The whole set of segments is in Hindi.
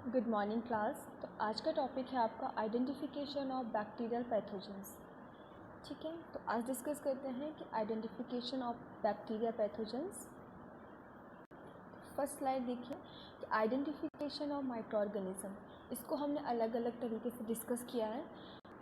Good morning class. तो आज का टॉपिक है आपका आइडेंटिफिकेशन ऑफ बैक्टीरियल पैथोजेंस। ठीक है, तो आज डिस्कस करते हैं कि identification of bacterial pathogens. First slide देखिए कि आइडेंटिफिकेशन ऑफ माइक्रो ऑर्गेनिज्म, इसको हमने अलग अलग तरीके से डिस्कस किया है।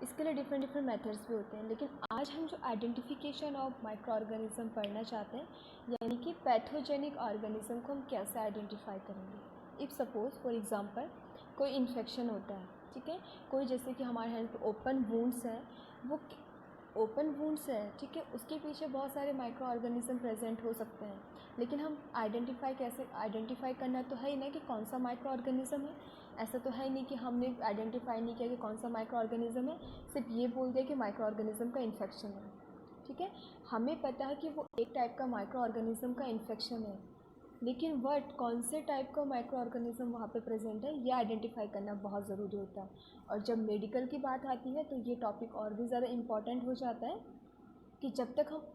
इसके लिए डिफरेंट मेथड्स भी होते हैं, लेकिन आज हम जो आइडेंटिफिकेशन ऑफ माइक्रो ऑर्गेनिज्म पढ़ना चाहते हैं, यानी कि पैथोजेनिक ऑर्गेनिज्म को हम कैसे आइडेंटिफाई करेंगे। इफ़ सपोज़ फॉर एग्ज़ाम्पल कोई इन्फेक्शन होता है, ठीक है, कोई जैसे कि हमारे हैंड पे ओपन वुंड्स है, वो ओपन वुंड्स है, ठीक है, उसके पीछे बहुत सारे माइक्रो ऑर्गेनिज्म प्रेजेंट हो सकते हैं, लेकिन हम आइडेंटिफाई करना तो है ही ना कि कौन सा माइक्रो ऑर्गेनिज्म है। ऐसा तो है नहीं कि हमने आइडेंटिफाई नहीं किया कि कौन सा माइक्रो ऑर्गेनिज्म है, सिर्फ ये बोल दिया कि माइक्रो ऑर्गेनिज्म का इन्फेक्शन है। ठीक है, हमें पता है कि वो एक टाइप का माइक्रो ऑर्गेनिज्म का इन्फेक्शन है, लेकिन वट कौन से टाइप का माइक्रो ऑर्गेनिज्म वहाँ पे प्रेजेंट है ये आइडेंटिफाई करना बहुत ज़रूरी होता है। और जब मेडिकल की बात आती है तो ये टॉपिक और भी ज़्यादा इम्पॉर्टेंट हो जाता है कि जब तक हम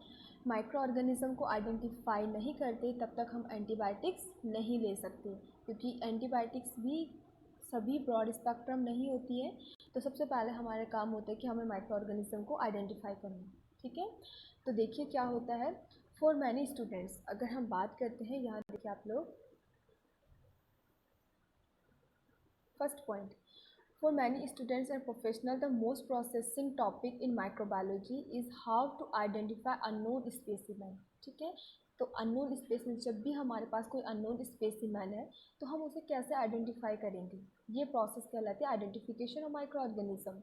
माइक्रो ऑर्गेनिज्म को आइडेंटिफाई नहीं करते तब तक हम एंटीबायोटिक्स नहीं ले सकते, क्योंकि एंटीबायोटिक्स भी सभी ब्रॉड स्पेक्ट्रम नहीं होती है। तो सबसे पहले हमारा काम होता है कि हमें माइक्रो ऑर्गेनिज्म को आइडेंटिफाई करना। ठीक है, तो देखिए क्या होता है। फॉर मैनी स्टूडेंट्स, अगर हम बात करते हैं, यहाँ देखिए आप लोग, first point, for many students and professional the most processing topic in microbiology is how to identify unknown specimen. ठीक है, तो अननोन स्पेसिमेन, जब भी हमारे पास कोई अननोन स्पेसिमेन है तो हम उसे कैसे आइडेंटिफाई करेंगे, ये प्रोसेस कहलाती है आइडेंटिफिकेशन ऑफ माइक्रो ऑर्गेनिज्म।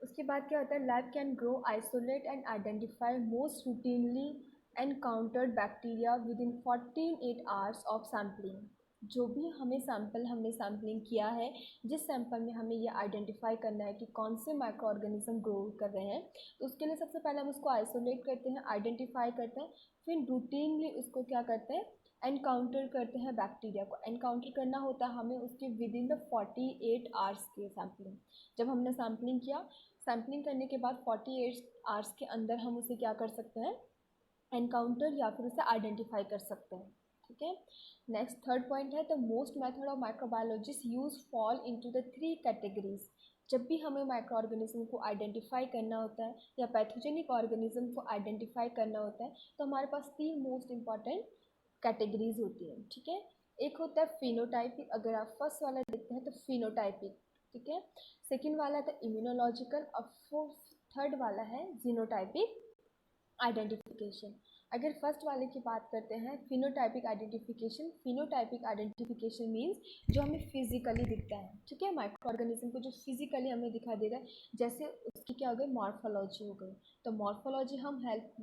उसके बाद क्या होता है, lab can grow isolate and identify most routinely encountered bacteria with in 48 hours of sampling. जो भी हमने सैम्पलिंग किया है, जिस सैंपल में हमें ये आइडेंटिफाई करना है कि कौन से माइक्रो ऑर्गेनिज्म ग्रो कर रहे हैं, तो उसके लिए सबसे पहले हम उसको आइसोलेट करते हैं, आइडेंटिफाई करते हैं, फिर रूटीनली उसको क्या करते हैं, एनकाउंटर करते हैं। बैक्टीरिया को एनकाउंटर करना होता है हमें उसके विद इन द 48 आवर्स के सैम्पलिंग। जब हमने सैम्पलिंग किया, सैम्पलिंग करने के बाद 48 आवर्स के अंदर हम उसे क्या कर सकते हैं, एनकाउंटर या फिर उसे आइडेंटिफाई कर सकते हैं। ठीक है, नेक्स्ट थर्ड पॉइंट है, the most method of microbiologist use fall into the 3 categories. जब भी हमें माइक्रो ऑर्गेनिज्म को आइडेंटिफाई करना होता है या पैथोजेनिक ऑर्गेनिज्म को आइडेंटिफाई करना होता है, तो हमारे पास 3 मोस्ट इंपॉर्टेंट कैटेगरीज होती हैं। ठीक है, एक होता है फिनोटाइपिक, अगर आप फर्स्ट वाला देखते हैं तो फिनोटाइपिक। ठीक है, सेकेंड वाला था इम्यूनोलॉजिकल, और थर्ड वाला है जीनोटाइपिक आइडेंटिफिकेशन। अगर फर्स्ट वाले की बात करते हैं, phenotypic identification, phenotypic identification means जो हमें फिजिकली दिखता है। ठीक है, माइक्रो ऑर्गेनिज्म को जो फिजिकली हमें दिखा दे रहा है, जैसे उसकी क्या हो गई, मॉर्फोलॉजी हो गई। तो मॉर्फोलॉजी हम हेल्प,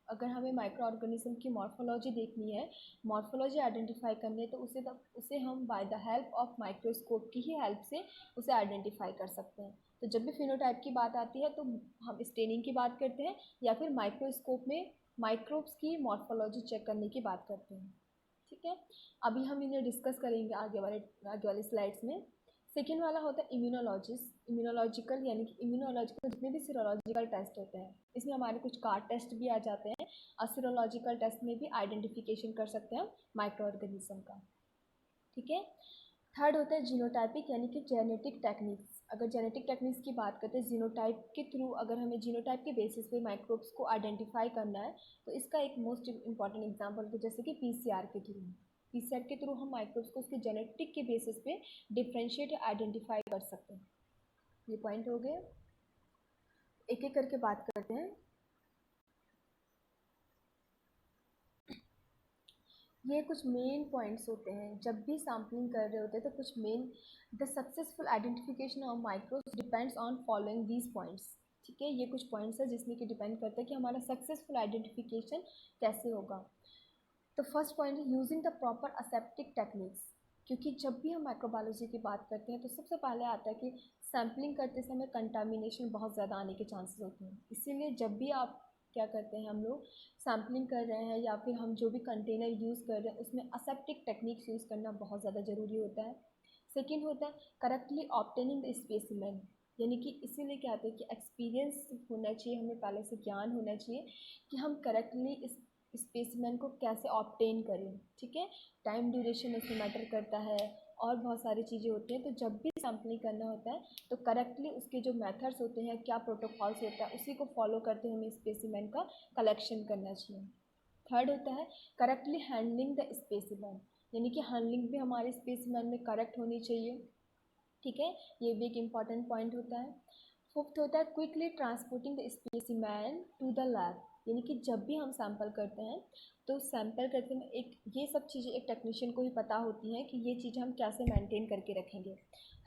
अगर हमें माइक्रो ऑर्गेनिज्म की मॉर्फोलॉजी देखनी है, मॉर्फोलॉजी आइडेंटिफाई करनी है, तो उसे हम by the help of microscope की ही हेल्प से उसे आइडेंटिफाई कर सकते हैं। तो जब भी फिनोटाइप की बात आती है तो हम स्टेनिंग की बात करते हैं या फिर माइक्रोस्कोप में माइक्रोब्स की मॉर्फोलॉजी चेक करने की बात करते हैं। ठीक है, अभी हम इन्हें डिस्कस करेंगे आगे वाले स्लाइड्स में। सेकेंड वाला होता है इम्यूनोलॉजिकल, यानी कि इम्यूनोलॉजिकल जितने भी सीरोलॉजिकल टेस्ट होते हैं, इसमें हमारे कुछ कार्ड टेस्ट भी आ जाते हैं, और सीरोलॉजिकल टेस्ट में भी आइडेंटिफिकेशन कर सकते हैं माइक्रो ऑर्गेनिज्म का। ठीक है, थर्ड होता है जीनोटाइपिक, यानी कि जेनेटिक टेक्निक्स। अगर जेनेटिक टेक्निक्स की बात करते हैं, जीनोटाइप के थ्रू अगर हमें जीनोटाइप के बेसिस पे माइक्रोब्स को आइडेंटिफाई करना है, तो इसका एक मोस्ट इंपॉर्टेंट एग्जांपल होता है जैसे कि पीसीआर के थ्रू। पीसीआर के थ्रू हम माइक्रोब्स को उसके जेनेटिक के बेसिस पे डिफ्रेंशिएट या आइडेंटिफाई कर सकते हैं। ये पॉइंट हो गए, एक एक करके बात करते हैं। ये कुछ मेन पॉइंट्स होते हैं, जब भी सैम्पलिंग कर रहे होते हैं तो कुछ main, the successful identification of microbes depends on following these points. ठीक है, ये कुछ पॉइंट्स है जिसमें कि डिपेंड करता है कि हमारा सक्सेसफुल आइडेंटिफिकेशन कैसे होगा। तो फर्स्ट पॉइंट है using the proper aseptic techniques. क्योंकि जब भी हम माइक्रोबायोलॉजी की बात करते हैं तो सबसे पहले आता है कि सैम्पलिंग करते समय कंटामिनेशन बहुत ज़्यादा आने के चांसेस होते हैं। इसीलिए जब भी आप क्या करते हैं, हम लोग सैम्पलिंग कर रहे हैं या फिर हम जो भी कंटेनर यूज़ कर रहे हैं उसमें असेप्टिक टेक्निक्स यूज़ करना बहुत ज़्यादा ज़रूरी होता है। सेकेंड होता है करेक्टली ऑब्टेनिंग द स्पेसिमेन, यानी कि इसीलिए क्या होता है कि एक्सपीरियंस होना चाहिए, हमें पहले से ज्ञान होना चाहिए कि हम करेक्टली इस स्पेसिमेन को कैसे ऑब्टेन करें। ठीक है, टाइम ड्यूरेशन इसमें मैटर करता है, और बहुत सारी चीज़ें होती हैं। तो जब भी सैम्पलिंग करना होता है तो करेक्टली उसके जो मेथड्स होते हैं, क्या प्रोटोकॉल्स होता है, उसी को फॉलो करते हुए हमें स्पेसिमेन का कलेक्शन करना चाहिए। थर्ड होता है करेक्टली हैंडलिंग द स्पेसिमेन, यानी कि हैंडलिंग भी हमारे स्पेसिमेन में करेक्ट होनी चाहिए। ठीक है, ये भी एक इम्पॉर्टेंट पॉइंट होता है। फिफ्थ होता है quickly transporting the specimen to the lab, यानी कि जब भी हम सैंपल करते हैं तो सैंपल करते में एक ये सब चीज़ें एक टेक्नीशियन को ही पता होती हैं कि ये चीज़ें हम कैसे मेंटेन करके रखेंगे।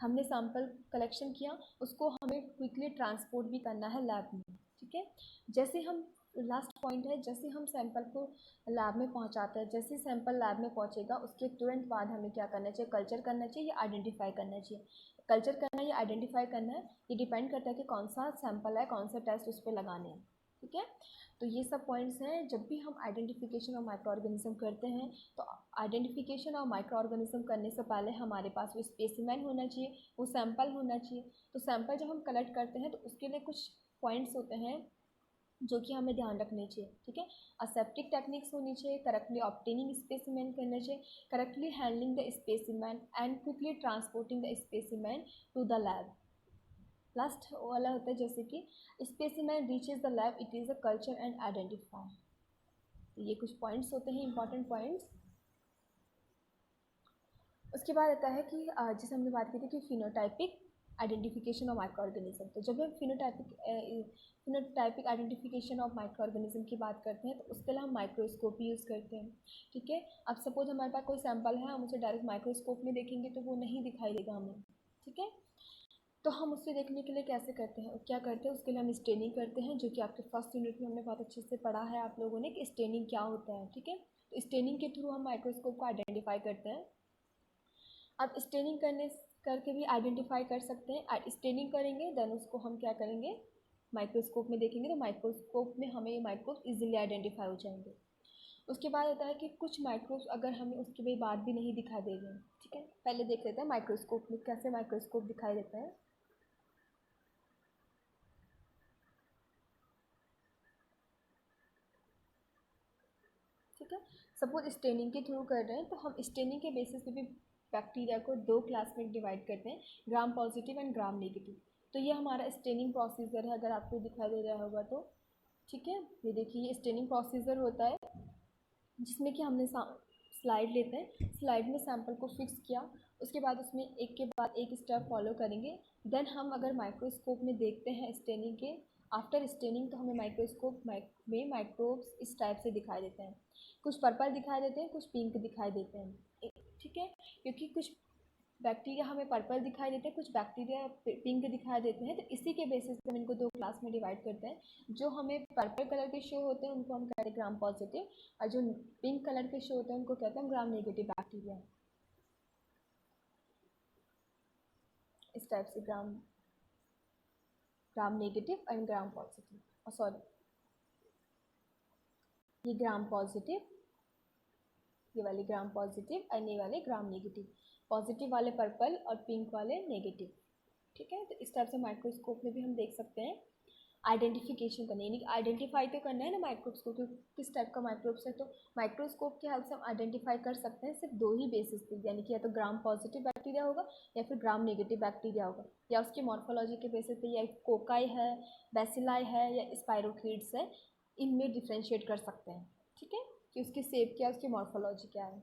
हमने सैंपल कलेक्शन किया, उसको हमें क्विकली ट्रांसपोर्ट भी करना है लैब में। ठीक है, जैसे हम लास्ट पॉइंट है, जैसे हम सैंपल को लैब में पहुंचाते हैं, जैसे सैंपल लैब में पहुंचेगा उसके तुरंत बाद हमें क्या करना चाहिए, कल्चर करना चाहिए या आइडेंटिफाई करना चाहिए। कल्चर करना या आइडेंटिफाई करना है, ये डिपेंड करता है कि कौन सा सैंपल है, कौन सा टेस्ट उस पर लगाने हैं। ठीक है, तो ये सब पॉइंट्स हैं। जब भी हम आइडेंटिफिकेशन ऑफ माइक्रो ऑर्गेनिज्म करते हैं तो आइडेंटिफिकेशन ऑफ माइक्रो ऑर्गेनिज्म करने से पहले हमारे पास वो स्पेसिमेन होना चाहिए, वो सैंपल होना चाहिए। तो सैंपल जब हम कलेक्ट करते हैं तो उसके लिए कुछ पॉइंट्स होते हैं जो कि हमें ध्यान रखने चाहिए। ठीक है, असेप्टिक टेक्निक्स होनी चाहिए, करेक्टली ऑब्टेनिंग स्पेसिमेन करना चाहिए, correctly handling the specimen and quickly transporting the specimen to the lab. Last वाला होता है जैसे कि specimen reaches the lab, it is a culture and identify. तो ये कुछ पॉइंट्स होते हैं, इंपॉर्टेंट पॉइंट्स। उसके बाद आता है कि जैसे हमने बात की थी कि phenotypic identification of micro organism. तो जब हम phenotypic identification of micro organism की बात करते हैं तो उसके लिए हम माइक्रोस्कोप यूज़ करते हैं। ठीक है, अब सपोज हमारे पास कोई सैंपल है, हम उसे डायरेक्ट माइक्रोस्कोप में देखेंगे तो वो नहीं दिखाई देगा हमें। ठीक है, तो हम उससे देखने के लिए कैसे करते हैं, क्या करते हैं, उसके लिए हम स्टेनिंग करते हैं, जो कि आपके फर्स्ट यूनिट में हमने बहुत अच्छे से पढ़ा है आप लोगों ने कि स्टेनिंग क्या होता है। ठीक है, तो स्टेनिंग के थ्रू हम माइक्रोस्कोप को आइडेंटिफाई करते हैं। अब स्टेनिंग करके भी आइडेंटिफाई कर सकते हैं। स्टेनिंग करेंगे देन उसको हम क्या करेंगे, माइक्रोस्कोप में देखेंगे तो माइक्रोस्कोप में हमें ये माइक्रोब्स इजीली आइडेंटिफाई हो जाएंगे। उसके बाद होता है कि कुछ माइक्रोब्स अगर हमें उसके बाद भी नहीं दिखाई दे रहे हैं। ठीक है, पहले देख लेते हैं माइक्रोस्कोप में कैसे माइक्रोस्कोप दिखाई देता है। ठीक है, सपोज स्टेनिंग के थ्रू कर रहे हैं तो हम स्टेनिंग के बेसिस पे भी बैक्टीरिया को दो क्लास में डिवाइड करते हैं, gram positive and gram negative. तो ये हमारा स्टेनिंग प्रोसीजर है, अगर आपको दिखाई दे रहा होगा तो। ठीक है, ये देखिए ये स्टेनिंग प्रोसीजर होता है जिसमें कि हमने स्लाइड लेते हैं, स्लाइड में सैंपल को फिक्स किया, उसके बाद उसमें एक के बाद एक स्टेप फॉलो करेंगे। देन हम अगर माइक्रोस्कोप में देखते हैं स्टेनिंग के आफ्टर स्टेनिंग तो हमें माइक्रोस्कोप में माइक्रोब्स इस टाइप से दिखाई देते हैं, कुछ पर्पल दिखाई देते हैं, कुछ पिंक दिखाई देते हैं। ठीक है, क्योंकि कुछ बैक्टीरिया हमें पर्पल दिखाई देते हैं, कुछ बैक्टीरिया पिंक दिखाई देते हैं, तो इसी के बेसिस पे हम इनको दो क्लास में डिवाइड करते हैं। जो हमें पर्पल कलर के शो होते हैं उनको हम कहते हैं ग्राम पॉजिटिव, और जो पिंक कलर के शो होते हैं उनको कहते हैं ग्राम नेगेटिव बैक्टीरिया। इस टाइप से gram gram negative and gram positive, sorry ये ग्राम पॉजिटिव, ये वाले ग्राम पॉजिटिव एंड ये वाले ग्राम नेगेटिव, पॉजिटिव वाले पर्पल और पिंक वाले नेगेटिव। ठीक है, तो इस टाइप से माइक्रोस्कोप में भी हम देख सकते हैं आइडेंटिफिकेशन करना, यानी आइडेंटिफाई तो करना है ना माइक्रोब्स को कि किस टाइप का माइक्रोब्स है। तो माइक्रोस्कोप की हेल्प से हम आइडेंटिफाई कर सकते हैं सिर्फ दो ही बेसिस पे, यानी कि या तो ग्राम पॉजिटिव बैक्टीरिया होगा या फिर ग्राम नेगेटिव बैक्टीरिया होगा, या उसकी मॉर्फोलॉजी के बेसिस पे या कोकाई है, बेसिलाई है या स्पाइरोकीड्स है, इनमें डिफ्रेंशिएट कर सकते हैं। ठीक है, कि उसकी शेप क्या है, उसकी मॉर्फोलॉजी क्या है।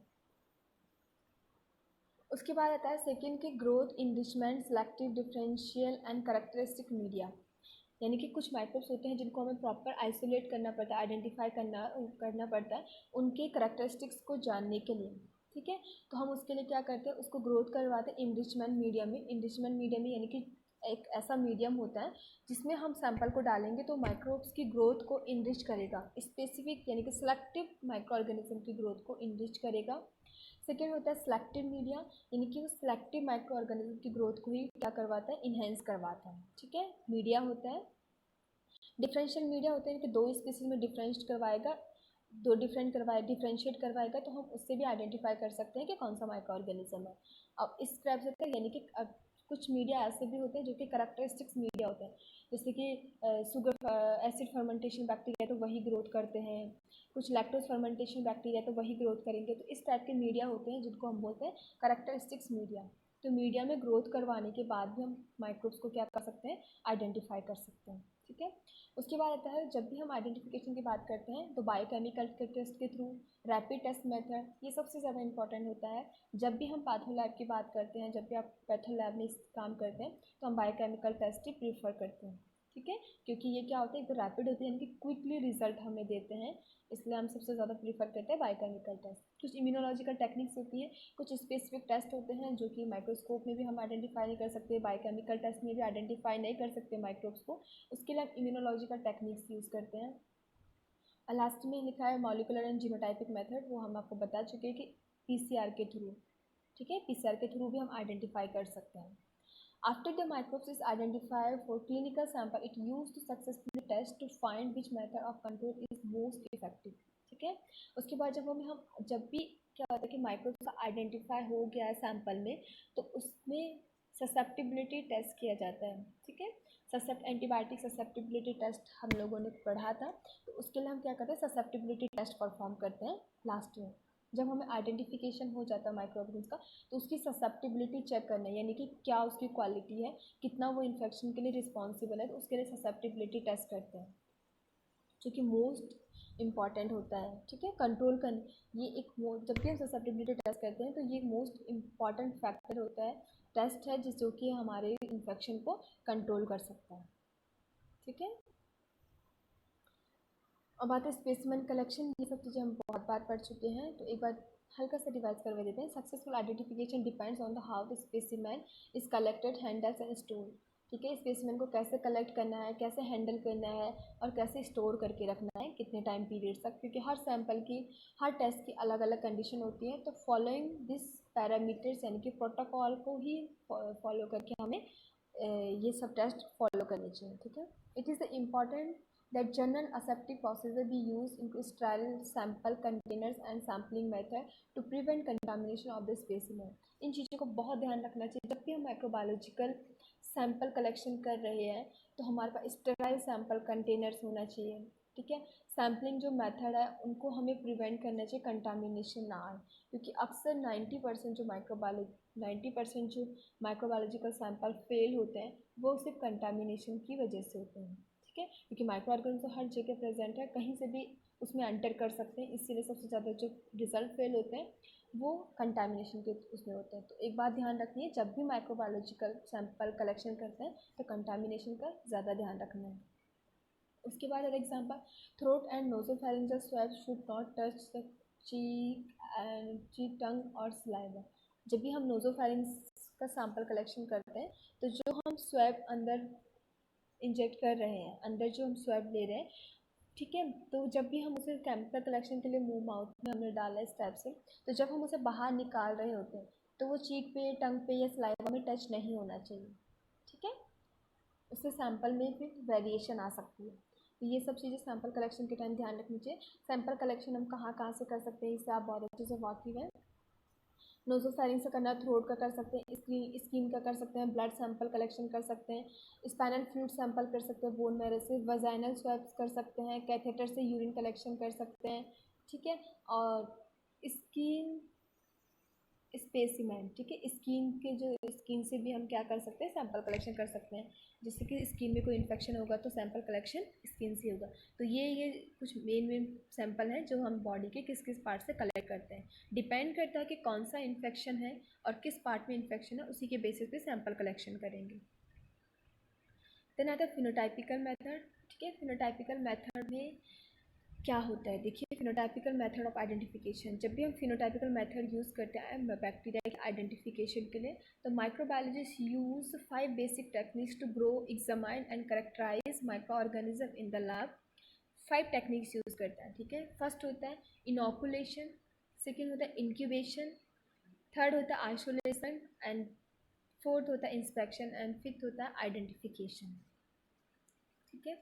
उसके बाद आता है सेकेंड की growth enrichment selective differential and characteristic media, यानी कि कुछ माइक्रोब्स होते हैं जिनको हमें प्रॉपर आइसोलेट करना पड़ता है, आइडेंटिफाई करना पड़ता है उनके करेक्टरिस्टिक्स को जानने के लिए। ठीक है, तो हम उसके लिए क्या करते हैं, उसको ग्रोथ करवाते हैं इनरिचमेंट मीडियम में। इनरिचमेंट मीडियम में यानी कि एक ऐसा मीडियम होता है जिसमें हम सैंपल को डालेंगे तो माइक्रोब्स की ग्रोथ को इनरिच करेगा, स्पेसिफिक यानी कि सिलेक्टिव माइक्रो ऑर्गेनिज्म की ग्रोथ को इनरिच करेगा। सेकेंड होता है सिलेक्टिव मीडिया, यानी कि वो सिलेक्टिव माइक्रो ऑर्गेनिज्म की ग्रोथ को ही क्या करवाता है, इन्हेंस करवाता है। ठीक है, मीडिया होता है। डिफरेंशियल मीडिया होता है कि दो स्पीसीज में डिफरेंशिएट करवाएगा, दो डिफरेंशिएट करवाएगा तो हम उससे भी आइडेंटिफाई कर सकते हैं कि कौन सा माइक्रो ऑर्गेनिज्म है। अब इस तरह से यानी कि कुछ मीडिया ऐसे भी होते हैं जो कि करेक्टरिस्टिक्स मीडिया होते हैं, जैसे कि शुगर एसिड फर्मेंटेशन बैक्टीरिया तो वही ग्रोथ करते हैं, कुछ लैक्टोज फर्मेंटेशन बैक्टीरिया तो वही ग्रोथ करेंगे। तो इस टाइप के मीडिया होते हैं जिनको हम बोलते हैं करेक्टरिस्टिक्स मीडिया। तो मीडिया में ग्रोथ करवाने के बाद भी हम माइक्रोब्स को क्या कर सकते हैं, आइडेंटिफाई कर सकते हैं। ठीक है, उसके बाद आता है जब भी हम आइडेंटिफिकेशन की बात करते हैं तो बायोकेमिकल के टेस्ट के थ्रू, रैपिड टेस्ट मेथड, ये सबसे ज़्यादा इंपॉर्टेंट होता है। जब भी हम पैथो लैब की बात करते हैं, जब भी आप पैथो लैब में इस काम करते हैं तो हम बायोकेमिकल टेस्ट ही प्रीफर करते हैं। ठीक है, क्योंकि ये क्या होता है, एक तो रैपिड होती है, यानी कि क्विकली रिजल्ट हमें देते हैं, इसलिए हम सबसे ज़्यादा प्रीफर करते हैं बायोकेमिकल टेस्ट। कुछ इम्यूनोलॉजिकल टेक्निक्स होती है, कुछ स्पेसिफिक टेस्ट होते हैं जो कि माइक्रोस्कोप में भी हम आइडेंटिफाई नहीं कर सकते, बायोकेमिकल टेस्ट में भी आइडेंटिफाई नहीं कर सकते माइक्रोब्स को, उसके लिए हम इम्यूनोलॉजिकल टेक्निक्स यूज़ करते हैं। और लास्ट में लिखा है मॉलिकुलर एंड जीनोटाइपिक मेथड, वो हम आपको बता चुके हैं कि पीसीआर के थ्रू। ठीक है, पीसीआर के थ्रू भी हम आइडेंटिफाई कर सकते हैं। After the microbes is identified for clinical sample, it used to successfully test to find which method of control is most effective. ठीक है, उसके बाद जब भी क्या होता है कि माइक्रोब्स का आइडेंटिफाई हो गया है सैंपल में, तो उसमें ससेप्टिबिलिटी टेस्ट किया जाता है। ठीक है, एंटीबायोटिक ससेप्टिबिलिटी टेस्ट हम लोगों ने पढ़ा था, तो उसके लिए हम क्या करते हैं, ससेप्टिबिलिटी टेस्ट परफॉर्म करते हैं लास्ट में। जब हमें आइडेंटिफिकेशन हो जाता है माइक्रोऑर्गेनिज्म का, तो उसकी ससेप्टिबिलिटी चेक करना है, यानी कि क्या उसकी क्वालिटी है, कितना वो इन्फेक्शन के लिए रिस्पॉन्सिबल है, तो उसके लिए ससेप्टिबिलिटी टेस्ट करते हैं, जो कि मोस्ट इम्पॉर्टेंट होता है। ठीक है, कंट्रोल करने, ये एक जब भी हम ससेप्टिबिलिटी टेस्ट करते हैं तो ये मोस्ट इम्पॉर्टेंट फैक्टर होता है, टेस्ट है जो कि हमारे इन्फेक्शन को कंट्रोल कर सकता है। ठीक है, अब बात है स्पेसिमेन कलेक्शन, ये सब चीज़ें हम बहुत बार पढ़ चुके हैं, तो एक बार हल्का सा रिवाइज करवा देते हैं। Successful identification depends on the how the specimen is collected, handles and store. ठीक है, स्पेसिमेन को कैसे कलेक्ट करना है, कैसे हैंडल करना है और कैसे स्टोर करके रखना है, कितने टाइम पीरियड तक, क्योंकि हर सैंपल की, हर टेस्ट की अलग अलग कंडीशन होती है। तो फॉलोइंग दिस पैरामीटर्स, यानी कि प्रोटोकॉल को ही फॉलो करके हमें ये सब टेस्ट फॉलो करने चाहिए। ठीक है, it is the important that general aseptic procedure be used in sterile sample containers and sampling method to prevent contamination of the specimen। इन चीज़ों को बहुत ध्यान रखना चाहिए। जब भी हम माइक्रोबायोलॉजिकल सैंपल कलेक्शन कर रहे हैं तो हमारे पास स्टेराइल सैंपल कंटेनर्स होना चाहिए। ठीक है, सैम्पलिंग जो मेथड है उनको हमें प्रिवेंट करना चाहिए, कंटामिनेशन ना आए, क्योंकि अक्सर 90% जो 90% जो माइक्रोबायोलॉजिकल सैंपल फेल होते हैं वो सिर्फ कंटामिनेशन की वजह से होते हैं। ठीक है, क्योंकि माइक्रो ऑर्गेनिज्म हर जगह प्रेजेंट है, कहीं से भी उसमें एंटर कर सकते हैं, इसीलिए सबसे ज़्यादा जो रिजल्ट फेल होते हैं वो कंटामिनेशन के उसमें होते हैं। तो एक बात ध्यान रखनी है, जब भी माइक्रोबायोलॉजिकल सैंपल कलेक्शन करते हैं तो कंटामिनेशन का ज़्यादा ध्यान रखना है। उसके बाद example, throat and nasopharyngeal swab should not touch the cheek, tongue और सलाइवा। जब भी हम नोसोफैरिंज का सैंपल कलेक्शन करते हैं तो जो हम स्वैब अंदर इंजेक्ट कर रहे हैं, अंदर जो हम स्वैब ले रहे हैं, ठीक है, तो जब भी हम उसे केमिकल कलेक्शन के लिए मुंह माउथ में हमने डाला इस टाइप से, तो जब हम उसे बाहर निकाल रहे होते हैं तो वो चीक पे, टंग पे या सलाइवा में टच नहीं होना चाहिए। ठीक है, उससे सैंपल में फिर वेरिएशन आ सकती है। तो ये सब चीज़ें सैंपल कलेक्शन के टाइम ध्यान रखनी चाहिए। सैंपल कलेक्शन हम कहाँ कहाँ से कर सकते हैं, इससे आप बहुत अच्छे से वाकिफ हैं। नोजोफेरिंग से करना, थ्रोट का कर सकते हैं, स्किन का कर सकते हैं, ब्लड सैंपल कलेक्शन कर सकते हैं, स्पाइनल फ्लूइड सैंपल कर सकते हैं बोन मैरो से, वजाइनल स्वैब्स कर सकते हैं, कैथेटर से यूरिन कलेक्शन कर सकते हैं। ठीक है, और स्किन स्पेसिमेन, ठीक है, स्किन के जो स्किन से भी हम क्या कर सकते हैं, सैंपल कलेक्शन कर सकते हैं। जैसे कि स्किन में कोई इन्फेक्शन होगा तो सैंपल कलेक्शन स्किन से होगा। तो ये कुछ मेन सैंपल हैं जो हम बॉडी के किस किस पार्ट से कलेक्ट करते हैं। डिपेंड करता है कि कौन सा इन्फेक्शन है और किस पार्ट में इन्फेक्शन है, उसी के बेसिस पे सैंपल कलेक्शन करेंगे। देन आता है फिनोटाइपिकल मेथड। ठीक है, फिनोटाइपिकल मेथड में क्या होता है, देखिए, फिनोटाइपिकल मेथड ऑफ आइडेंटिफिकेशन। जब भी हम फिनोटाइपिकल मेथड यूज़ करते हैं बैक्टीरिया के आइडेंटिफिकेशन के लिए, तो microbiologist use 5 basic techniques to grow, examine and characterize micro organism in the lab. 5 techniques use करते हैं। ठीक है, फर्स्ट होता है इनोकुलेशन, सेकेंड होता है इंक्यूबेशन, थर्ड होता है आइसोलेशन, एंड फोर्थ होता है इंस्पेक्शन, एंड फिफ्थ होता है आइडेंटिफिकेशन। ठीक है,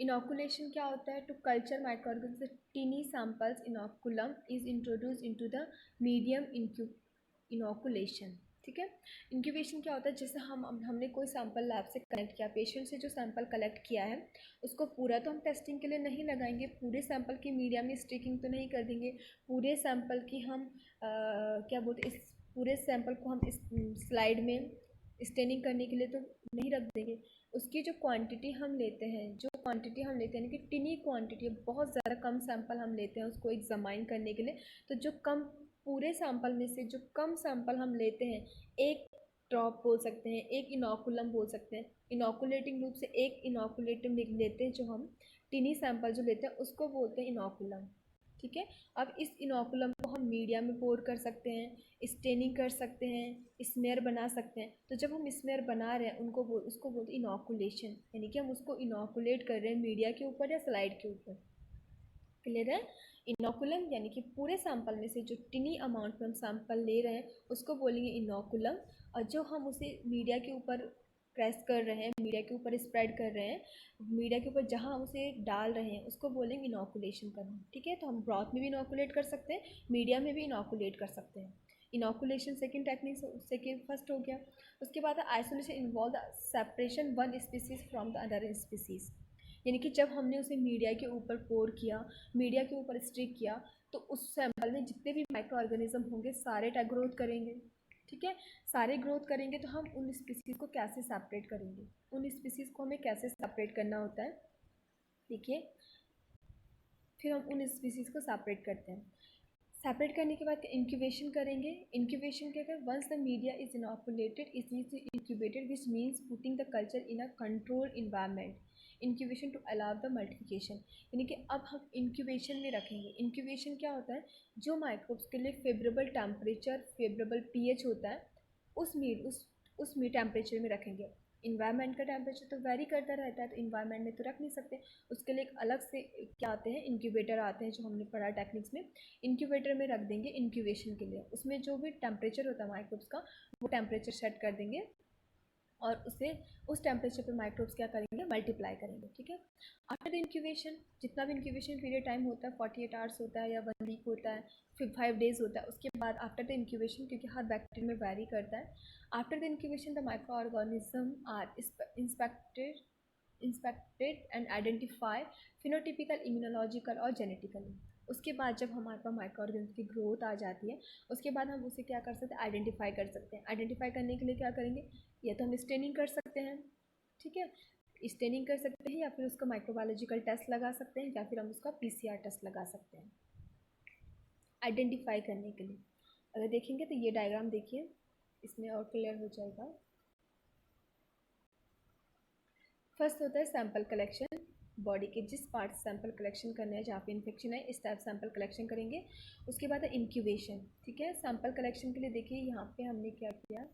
इनोकुलेशन क्या होता है, to culture microorganism tiny samples, inoculum is introduce into the medium inoculation. ठीक है। इंक्यूबेशन क्या होता है, जैसे हमने कोई सैंपल लैब से कलेक्ट किया, पेशेंट से जो सैंपल कलेक्ट किया है उसको पूरा तो हम टेस्टिंग के लिए नहीं लगाएंगे, पूरे सैंपल की मीडिया में स्टिकिंग तो नहीं कर देंगे, पूरे सैंपल की हम क्या बोलते इस पूरे सैंपल को हम इस स्लाइड में स्टेनिंग करने के लिए तो नहीं रख देंगे। उसकी जो क्वांटिटी हम लेते हैं, यानी कि टिनी क्वांटिटी, बहुत ज़्यादा कम सैंपल हम लेते हैं उसको एग्जामाइन करने के लिए। तो जो कम पूरे सैंपल में से जो कम सैंपल हम लेते हैं, एक ड्रॉप बोल सकते हैं, एक इनोकुलम बोल सकते हैं, इनोकुलेटिंग रूप से एक इनोकुलेटिव लिख लेते हैं, जो हम टिनी सैंपल जो लेते हैं उसको बोलते हैं इनोकुलम। ठीक है। अब इस इनोकुलम को हम मीडिया में पोर कर सकते हैं, स्टेनिंग कर सकते हैं, स्मेयर बना सकते हैं। तो जब हम स्मेयर बना रहे हैं उसको बोलते हैं इनोकुलेशन, यानी कि हम उसको इनोकुलेट कर रहे हैं मीडिया के ऊपर या स्लाइड के ऊपर। क्लियर है। इनोकुलम यानी कि पूरे सैंपल में से जो टिनी अमाउंट में हम सैंपल ले रहे हैं उसको बोलेंगे इनोकुलम, और जो हम उसे मीडिया के ऊपर प्रेस कर रहे हैं, मीडिया के ऊपर स्प्रेड कर रहे हैं, मीडिया के ऊपर जहाँ हम उसे डाल रहे हैं उसको बोलेंगे इनोकुलेशन करना। ठीक है। तो हम ब्रॉथ में भी इनोकुलेट कर सकते हैं, मीडिया में भी इनोकुलेट कर सकते हैं। Inoculation second technique, second first हो गया। उसके बाद isolation involve the separation one species from the other species, यानी कि जब हमने उसे मीडिया के ऊपर पोर किया, मीडिया के ऊपर स्टिक किया, तो उस सैंपल में जितने भी माइक्रो ऑर्गेनिज्म होंगे सारे ग्रोथ करेंगे। ठीक है। सारे ग्रोथ करेंगे तो हम उन स्पीसीज को कैसे सेपरेट करेंगे, उन स्पीसीज को हमें कैसे सेपरेट करना होता है, देखिए। फिर हम उन स्पीसीज को सेपरेट करते हैं। सेपरेट करने के बाद इंक्यूबेशन करेंगे। इंक्यूबेशन क्या करें, once the media is inoculated is incubated, which means putting the culture in a control environment. Incubation to allow the multiplication, यानी कि अब हम इंक्यूबेशन में रखेंगे। इंक्यूबेशन क्या होता है, जो माइक्रोब्स के लिए फेवरेबल टेम्परेचर, फेवरेबल पीएच होता है, उस टेम्परेचर में रखेंगे। इन्वायरमेंट का टेम्परेचर तो वेरी करता रहता है, तो इन्वायरमेंट में तो रख नहीं सकते, उसके लिए एक अलग से क्या आते हैं, इंक्यूबेटर आते हैं, जो हमने पढ़ा टेक्निक्स में। इंक्यूबेटर में रख देंगे इंक्यूबेशन के लिए, उसमें जो भी टेम्परेचर होता है माइक्रोब्स का वो टेम्परेचर सेट कर देंगे, और उसे उस टेम्परेचर पर माइक्रोब्स क्या करेंगे, मल्टीप्लाई करेंगे। ठीक है। आफ्टर द इंक्यूबेशन, जितना भी इंक्यूबेशन पीरियड टाइम होता है 48 आवर्स होता है या 1 वीक होता है, फिर 5 डेज होता है, उसके बाद आफ्टर द इंक्यूबेशन, क्योंकि हर बैक्टीरिया में वेरी करता है, after the incubation the microorganism are inspected and identify phenotypical, immunological और जेनेटिकली। उसके बाद जब हमारे पास माइक्रो ऑर्गेनिज्म की ग्रोथ आ जाती है, उसके बाद हम उसे क्या कर सकते हैं, आइडेंटिफाई कर सकते हैं। आइडेंटिफाई करने के लिए क्या करेंगे, या तो हम स्टेनिंग कर सकते हैं। ठीक है। स्टेनिंग कर सकते हैं, या फिर उसका माइक्रोबायोलॉजिकल टेस्ट लगा सकते हैं, या फिर हम उसका पीसीआर टेस्ट लगा सकते हैं आइडेंटिफाई करने के लिए। अगर देखेंगे तो ये डायग्राम देखिए, इसमें और क्लियर हो जाएगा। फर्स्ट होता है सैंपल कलेक्शन, बॉडी के जिस पार्ट से सैंपल कलेक्शन करना है, जहाँ पे इन्फेक्शन है, इस टाइप सैंपल कलेक्शन करेंगे। उसके बाद है इंक्यूबेशन। ठीक है। सैंपल कलेक्शन के लिए देखिए यहाँ पे हमने क्या किया,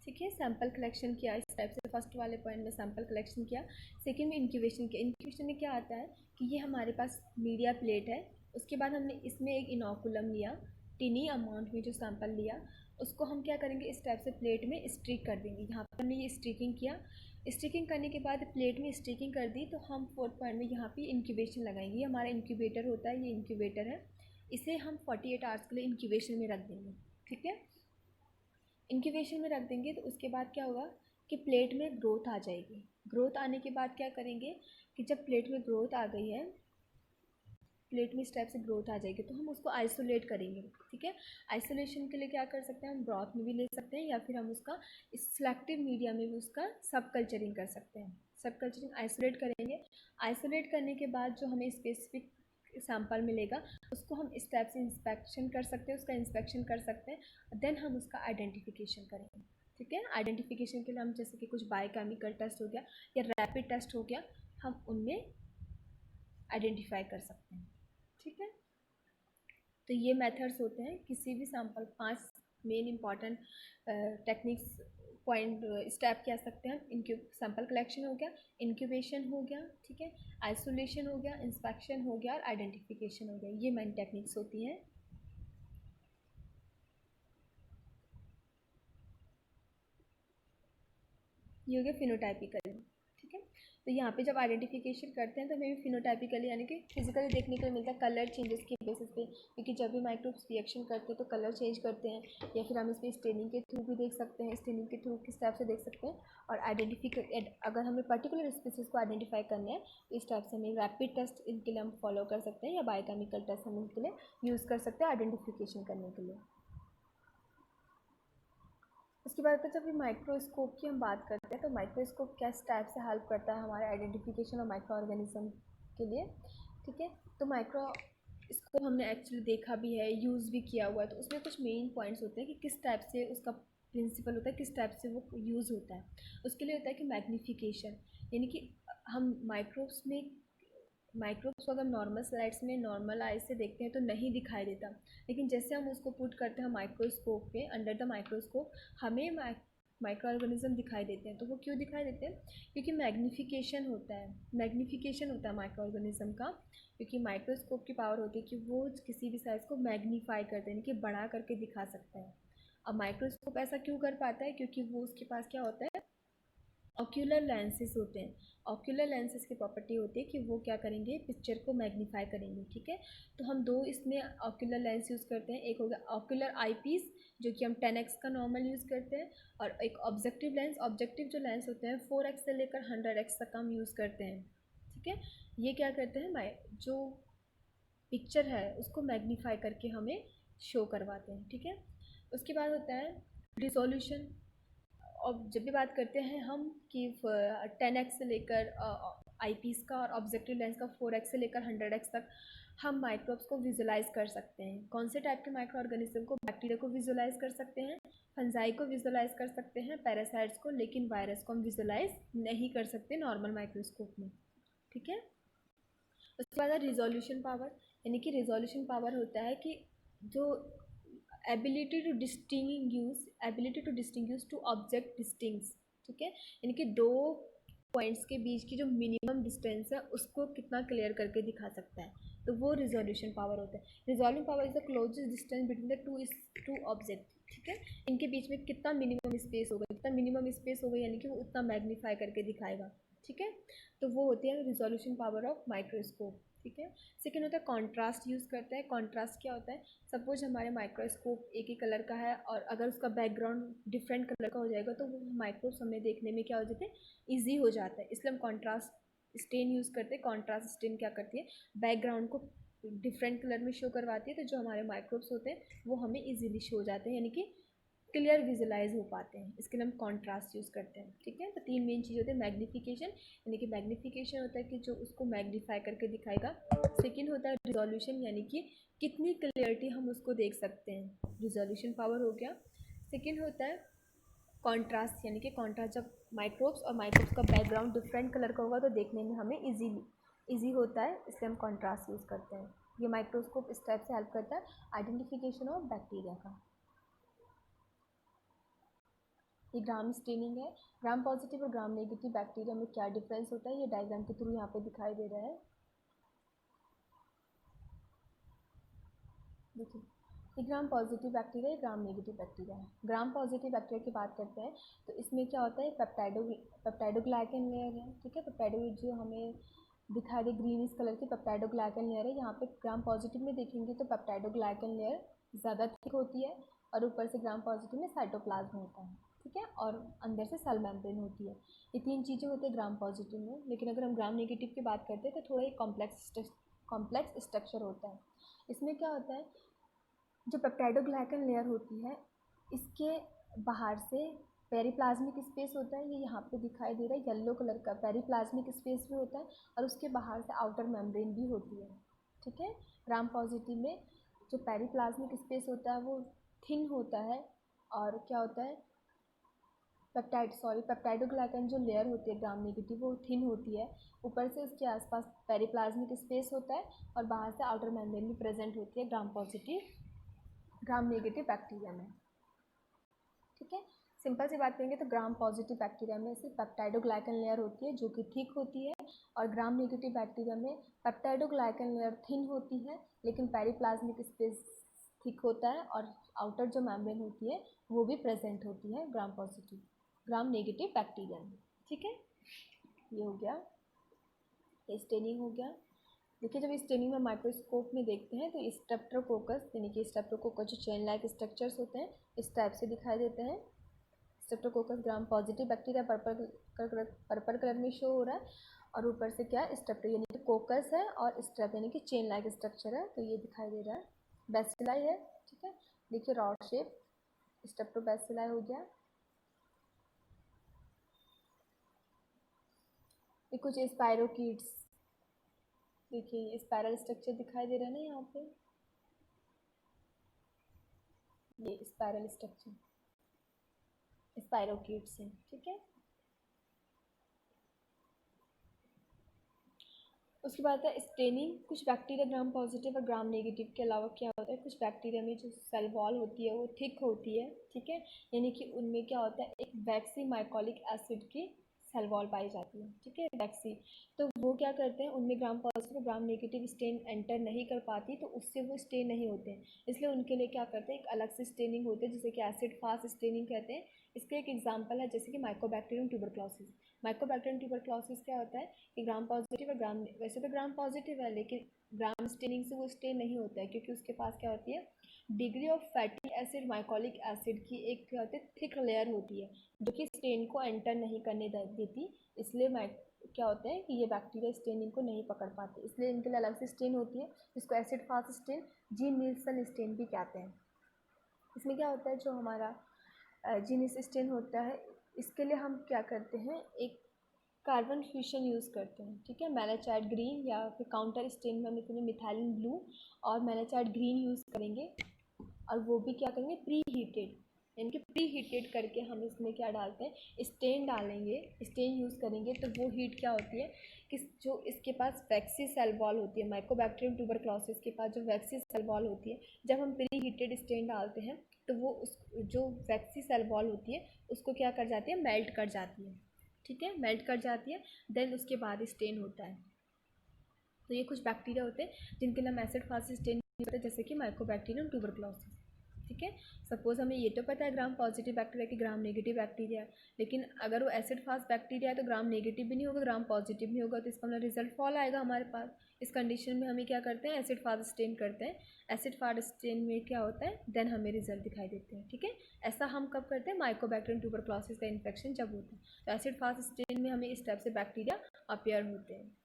ठीक है, सैंपल कलेक्शन किया इस टाइप से। फर्स्ट वाले पॉइंट में सैंपल कलेक्शन किया, सेकंड में इंक्यूबेशन किया। इंक्यूबेशन में क्या आता है कि ये हमारे पास मीडिया प्लेट है, उसके बाद हमने इसमें एक इनोकुलम लिया, टिनी अमाउंट में जो सैंपल लिया, उसको हम क्या करेंगे, इस टाइप से प्लेट में स्ट्रिक कर देंगे। यहाँ पर हमने ये स्ट्रिकिंग किया, स्टिकिंग करने के बाद प्लेट में स्टिकिंग कर दी, तो हम फोर्थ पॉइंट में यहाँ पे इंक्यूबेशन लगाएंगे। ये हमारा इंक्यूबेटर होता है, ये इंक्यूबेटर है, इसे हम 48 आवर्स के लिए इंक्यूबेशन में रख देंगे। ठीक है। इंक्यूबेशन में रख देंगे तो उसके बाद क्या होगा कि प्लेट में ग्रोथ आ जाएगी। ग्रोथ आने के बाद क्या करेंगे कि जब प्लेट में ग्रोथ आ गई है, प्लेट में इस टाइप से ग्रोथ आ जाएगी, तो हम उसको आइसोलेट करेंगे। ठीक है। आइसोलेशन के लिए क्या कर सकते हैं, हम ब्रॉथ में भी ले सकते हैं, या फिर हम उसका सिलेक्टिव मीडिया में भी उसका सब कल्चरिंग कर सकते हैं। सब कल्चरिंग आइसोलेट करेंगे। आइसोलेट करने के बाद जो हमें स्पेसिफिक सैंपल मिलेगा उसको हम इस टाइप से इंस्पेक्शन कर सकते हैं, उसका इंस्पेक्शन कर सकते हैं, देन हम उसका आइडेंटिफिकेशन करेंगे। ठीक है। आइडेंटिफिकेशन के लिए हम जैसे कि कुछ बायोकेमिकल टेस्ट हो गया या रैपिड टेस्ट हो गया, हम उनमें आइडेंटिफाई कर सकते हैं। ठीक है। तो ये मेथड्स होते हैं किसी भी sample, 5 main important techniques point step कह सकते हैं हम। सैंपल कलेक्शन हो गया, इंक्यूबेशन हो गया, ठीक है, आइसोलेशन हो गया, इंस्पेक्शन हो गया और आइडेंटिफिकेशन हो गया। ये मेन टेक्निक्स होती हैं। ये हो गया फिनोटाइपिकली, ठीक है। तो यहाँ पे जब आइडेंटिफिकेशन करते हैं तो हमें भी फिनोटाइपिकली यानी कि फिजिकली देखने को मिलता है कलर चेंजेस की बेसिस पे, क्योंकि जब भी माइक्रोब्स रिएक्शन करते हैं तो कलर चेंज करते हैं, या फिर हम इसमें स्टेनिंग के थ्रू भी देख सकते हैं, स्टेनिंग के थ्रू किस टाइप से देख सकते हैं। और अगर हमें पर्टिकुलर स्पीसीज को आइडेंटिफाई करना है तो इस टाइप से हमें रैपिड टेस्ट इनके लिए हम फॉलो कर सकते हैं, या बायोकेमिकल टेस्ट हम इनके लिए यूज़ कर सकते हैं आइडेंटिफिकेशन करने के लिए। उसके बाद जब भी माइक्रोस्कोप की हम बात करते हैं तो माइक्रोस्कोप किस टाइप से हेल्प करता है हमारे आइडेंटिफिकेशन और माइक्रो ऑर्गेनिज्म के लिए, ठीक है। तो माइक्रोस्कोप हमने एक्चुअली देखा भी है, यूज़ भी किया हुआ है, तो उसमें कुछ मेन पॉइंट्स होते हैं कि किस टाइप से उसका प्रिंसिपल होता है, किस टाइप से वो यूज़ होता है। उसके लिए होता है कि मैग्नीफिकेशन, यानी कि हम माइक्रोब्स को अगर नॉर्मल स्लाइड्स में नॉर्मल आइज से देखते हैं तो नहीं दिखाई देता, लेकिन जैसे हम उसको पुट करते हैं माइक्रोस्कोप पे, अंडर द माइक्रोस्कोप, हमें माइक्रो ऑर्गेनिज्म दिखाई देते हैं। तो वो क्यों दिखाई देते हैं? क्योंकि मैग्नीफिकेशन होता है माइक्रो ऑर्गेनिज्म का, क्योंकि माइक्रोस्कोप की पावर होती है कि वो किसी भी साइज़ को मैग्नीफाई करते हैं, यानी कि बड़ा करके दिखा सकता है। अब माइक्रोस्कोप ऐसा क्यों कर पाता है? क्योंकि वो उसके पास क्या होता है, ऑक्यूलर लेंसेज होते हैं। ऑक्यूलर लेंसेज की प्रॉपर्टी होती है कि वो क्या करेंगे, पिक्चर को मैग्नीफाई करेंगे, ठीक है। तो हम दो इसमें ऑक्यूलर लेंस यूज़ करते हैं, एक हो गया ऑक्यूलर आईपीस जो कि हम 10x का नॉर्मल यूज़ करते हैं, और एक ऑब्जेक्टिव लेंस। ऑब्जेक्टिव जो लेंस होते हैं 4x से लेकर 100x तक हम यूज़ करते हैं, ठीक है। ये क्या करते हैं, जो पिक्चर है उसको मैग्नीफाई करके हमें शो करवाते हैं, ठीक है। उसके बाद होता है रिजोल्यूशन। और जब भी बात करते हैं हम कि 10x से लेकर आईपीस का और ऑब्जेक्टिव लेंस का 4x से लेकर 100x तक हम माइक्रोब्स को विजुलाइज कर सकते हैं। कौन से टाइप के माइक्रो ऑर्गेनिज्म को? बैक्टीरिया को विजुलाइज कर सकते हैं, फंजाई को विजुलाइज कर सकते हैं, पैरासाइट्स को, लेकिन वायरस को हम विजुलाइज नहीं कर सकते नॉर्मल माइक्रोस्कोप में, ठीक है। उसके बाद है रिजोल्यूशन पावर, यानी कि रिजोल्यूशन पावर होता है कि जो एबिलिटी टू डिस्टिंग्यूश टू ऑब्जेक्ट डिस्टिंक्स, ठीक है। यानी कि दो पॉइंट्स के बीच की जो मिनिमम डिस्टेंस है उसको कितना क्लियर करके दिखा सकता है, तो वो रिजोल्यूशन पावर होता है। Resolving power is the closest distance between the two object, ठीक है। इनके बीच में कितना मिनिमम स्पेस होगा, यानी कि वो उतना मैग्नीफाई करके दिखाएगा, ठीक है। तो वो होती है रिजोल्यूशन पावर ऑफ माइक्रोस्कोप, ठीक है। सेकेंड होता है कॉन्ट्रास्ट यूज़ करते हैं। कॉन्ट्रास्ट क्या होता है? सपोज हमारे माइक्रोस्कोप एक ही कलर का है और अगर उसका बैकग्राउंड डिफरेंट कलर का हो जाएगा तो वो माइक्रोब्स हमें देखने में क्या हो जाते हैं, ईजी हो जाता है। इसलिए हम कॉन्ट्रास्ट स्टेन यूज़ करते हैं। कॉन्ट्रास्ट स्टेन क्या करती है, बैकग्राउंड को डिफरेंट कलर में शो करवाती है, तो जो हमारे माइक्रोब्स होते हैं वो हमें ईजिली शो हो जाते हैं, यानी कि क्लियर विजुलाइज हो पाते हैं। इसके लिए हम कॉन्ट्रास्ट यूज़ करते हैं, ठीक है। तो तीन मेन चीज़ होती है, मैग्नीफिकेशन, यानी कि मैग्नीफिकेशन होता है कि जो उसको मैग्नीफाई करके दिखाएगा। सेकंड होता है रिजोल्यूशन, यानी कि कितनी क्लियरिटी हम उसको देख सकते हैं, रिजोल्यूशन पावर हो गया। सेकंड होता है कॉन्ट्रास्ट, यानी कि कॉन्ट्रास्ट, जब माइक्रोब्स का बैकग्राउंड डिफरेंट कलर का होगा तो देखने में हमें ईजी होता है, इसलिए हम कॉन्ट्रास्ट यूज़ करते हैं। ये माइक्रोस्कोप इस टाइप से हेल्प करता है आइडेंटिफिकेशन ऑफ बैक्टीरिया का। ये ग्राम स्टेनिंग है। ग्राम पॉजिटिव और ग्राम नेगेटिव बैक्टीरिया में क्या डिफरेंस होता है, ये डायग्राम के थ्रू यहाँ पे दिखाई दे रहा है। देखिए, ये gram positive bacteria, gram negative bacteria है। ग्राम पॉजिटिव बैक्टीरिया की बात करते हैं तो इसमें क्या होता है, पेप्टाइडोग्लाइकन लेयर है, ठीक है। पेप्टाइडो जो हमें दिखाई दे ग्रीनिश कलर की पेप्टाइडोग्लाइकन लेयर है। यहाँ पे ग्राम पॉजिटिव में देखेंगे तो पेप्टाइडोग्लाइकन लेयर ज़्यादा थिक होती है और ऊपर से ग्राम पॉजिटिव में साइटोप्लाज्म होता है, ठीक है, और अंदर से सेल मेम्ब्रेन होती है। ये तीन चीज़ें होती है ग्राम पॉजिटिव में। लेकिन अगर हम ग्राम नेगेटिव की बात करते हैं तो थोड़ा एक कॉम्प्लेक्स स्ट्रक्चर होता है। इसमें क्या होता है, जो पेप्टाइडोग्लाइकन लेयर होती है इसके बाहर से पेरिप्लाज्मिक स्पेस होता है, ये यहाँ पे दिखाई दे रहा है येलो कलर का पेरिप्लाज्मिक स्पेस भी होता है, और उसके बाहर से आउटर मेम्ब्रेन भी होती है, ठीक है। ग्राम पॉजिटिव में जो पेरिप्लाज्मिक स्पेस होता है वो थिन होता है, और क्या होता है, पेप्टाइडोग्लाइकन जो लेयर होती है ग्राम नेगेटिव वो थिन होती है, ऊपर से उसके आसपास पेरिप्लाज्मिक स्पेस होता है और बाहर से आउटर मेम्ब्रेन भी प्रेजेंट होती है ग्राम नेगेटिव बैक्टीरिया में, ठीक है। सिंपल सी बात करेंगे तो ग्राम पॉजिटिव बैक्टीरिया में सिर्फ पेप्टाइडोग्लाइकन लेयर होती है जो कि थिक होती है, और ग्राम नेगेटिव बैक्टीरिया में पेप्टाइडोग्लाइकन लेयर थिन होती है लेकिन पेरिप्लाज्मिक स्पेस थिक होता है, और आउटर जो मेम्ब्रेन होती है वो भी प्रेजेंट होती है ग्राम नेगेटिव बैक्टीरिया में। ठीक है, ये हो गया, ये स्टेनिंग हो गया। देखिए जब स्टेनिंग में माइक्रोस्कोप में देखते हैं तो स्ट्रेप्टोकोकस यानी कि स्ट्रेप्टोकोकस जो चेन लाइक स्ट्रक्चर्स होते हैं इस टाइप से दिखाई देते हैं। स्ट्रेप्टोकोकस ग्राम पॉजिटिव बैक्टीरिया पर्पल कलर में शो हो रहा है, और ऊपर से क्या है स्ट्रेप्टो यानी कि कोकस है और स्ट्रेप यानी कि चेन लाइक स्ट्रक्चर है, तो ये दिखाई दे रहा है। बैसिलाई है, ठीक है, देखिए रॉड शेप स्ट्रेप्टोबैसिलाई हो गया। ये कुछ स्पाइरोकीट्स, देखिए ये स्पाइरल स्ट्रक्चर दिखाई दे रहा है ना यहाँ पे, ये स्पाइरल स्ट्रक्चर स्पाइरोकीट्स है। ठीक है, उसके बाद है स्टेनिंग। कुछ बैक्टीरिया ग्राम पॉजिटिव और ग्राम नेगेटिव के अलावा क्या होता है, कुछ बैक्टीरिया में जो सेल वॉल होती है वो थिक होती है, ठीक है, यानी कि उनमें क्या होता है एक वैक्सी माइकोलिक एसिड की सेल वॉल पाई जाती है, ठीक है, वैक्सी। तो वो क्या करते हैं, उनमें ग्राम पॉजिटिव और ग्राम नेगेटिव स्टेन एंटर नहीं कर पाती, तो उससे वो स्टेन नहीं होते हैं, इसलिए उनके लिए क्या करते हैं एक अलग से स्टेनिंग होती है जिसे कि एसिड फास्ट स्टेनिंग कहते हैं। इसका एक एग्जाम्पल है जैसे कि माइकोबैक्टीरियम ट्यूबरक्लोसिस। माइकोबैक्टीरियम ट्यूबरक्लोसिस क्या होता है कि ग्राम पॉजिटिव और ग्राम, वैसे तो ग्राम पॉजिटिव है लेकिन ग्राम स्टेनिंग से वो स्टेन नहीं होता है क्योंकि उसके पास क्या होती है degree of fatty acid mycolic acid की एक क्या होती है थिक लेयर होती है जो कि स्टेन को एंटर नहीं करने देती, इसलिए क्या होता है कि ये बैक्टीरिया स्टेनिंग को नहीं पकड़ पाते, इसलिए इनके लिए अलग से स्टेन होती है जिसको acid fast stain Ziehl Neelsen stain भी कहते हैं। इसमें क्या होता है जो हमारा जीनिस स्टेन होता है इसके लिए हम क्या करते हैं एक कार्बन फ्यूशन यूज़ करते हैं, ठीक है, मैलाचाइट ग्रीन या फिर काउंटर स्टेन में हम इसमें मिथाइलिन ब्लू और मैलाचाइट ग्रीन यूज़ करेंगे, और वो भी क्या करेंगे प्री हीटेड, यानी कि प्री हीटेड करके हम इसमें क्या डालते हैं स्टेन डालेंगे, स्टेन यूज़ करेंगे तो वो हीट क्या होती है कि जो इसके पास वैक्सी सेल वॉल होती है, माइकोबैक्टीरियम ट्यूबरक्लोसिस के पास जो वैक्सी सेल वॉल होती है, जब हम प्री हीटेड स्टेन डालते हैं तो वो उस जो वैक्सी सेल वॉल होती है उसको क्या कर जाती है मेल्ट कर जाती है, ठीक है, मेल्ट कर जाती है, देन उसके बाद स्टेन होता है। तो ये कुछ बैक्टीरिया होते हैं जिनके नाम एसिड फास्ट स्टेन होता है जैसे कि माइकोबैक्टीरियम ट्यूबरक्लोसिस, ठीक है। सपोज हमें ये तो पता है ग्राम पॉजिटिव बैक्टीरिया कि ग्राम नेगेटिव बैक्टीरिया है, लेकिन अगर वो एसिड फास्ट बैक्टीरिया है तो ग्राम नेगेटिव भी नहीं होगा ग्राम पॉजिटिव नहीं होगा, तो इसका मतलब रिजल्ट फॉल आएगा हमारे पास। इस कंडीशन में हमें क्या करते हैं एसिड फास्ट स्टेन करते हैं, एसिड फास्ट स्टेन में क्या होता है देन हमें रिजल्ट दिखाई देते हैं, ठीक है। ऐसा हम कब करते हैं माइकोबैक्टीरियम ट्यूबरक्लोसिस का इन्फेक्शन जब होता है, तो एसिड फास्ट स्टेन में हमें इस टाइप से बैक्टीरिया अपेयर होते हैं।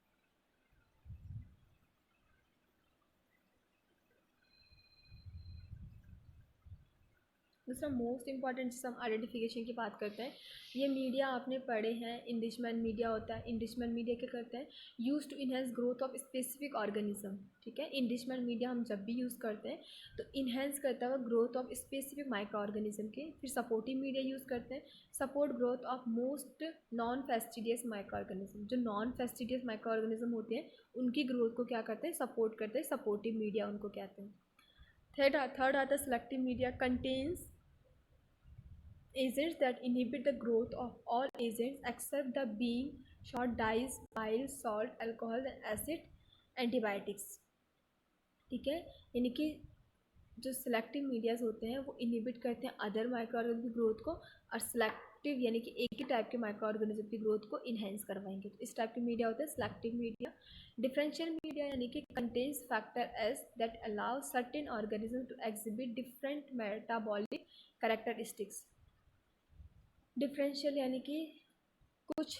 दूसरा मोस्ट इंपॉर्टेंट जिससे हम आइडेंटिफिकेशन की बात करते हैं, ये मीडिया आपने पढ़े हैं, इंडिशमैन मीडिया होता है। इंडिशमैन मीडिया क्या करते हैं use to enhance growth of specific organism, ठीक है। इंडिशमैन मीडिया हम जब भी यूज़ करते हैं तो इन्हेंस करता है growth of specific microorganism के। फिर सपोर्टिव मीडिया यूज़ करते हैं support growth of most non fastidious microorganism, जो नॉन फेस्टिडियस माइक्रो ऑर्गेनिज्म होते हैं उनकी ग्रोथ को क्या करते हैं सपोर्ट करते हैं, सपोर्टिव मीडिया उनको कहते हैं। थर्ड आता है selective media, contains agents that inhibit the growth of all agents except the being short dyes bile salt alcohol and acid antibiotics, ठीक है। यानी कि जो सिलेक्टिव मीडियाज होते हैं वो इनहिबिट करते हैं अदर माइक्रो ऑर्गेनिज्म की ग्रोथ को, और सिलेक्टिव यानी कि एक ही टाइप के माइक्रो ऑर्गेनिज्म की ग्रोथ को इन्हेंस करवाएंगे, तो इस टाइप के मीडिया होते हैं सिलेक्टिव मीडिया। डिफरेंशियल मीडिया यानी कि contains factors that allow certain organism to exhibit different metabolic characteristics. Differential यानी कि कुछ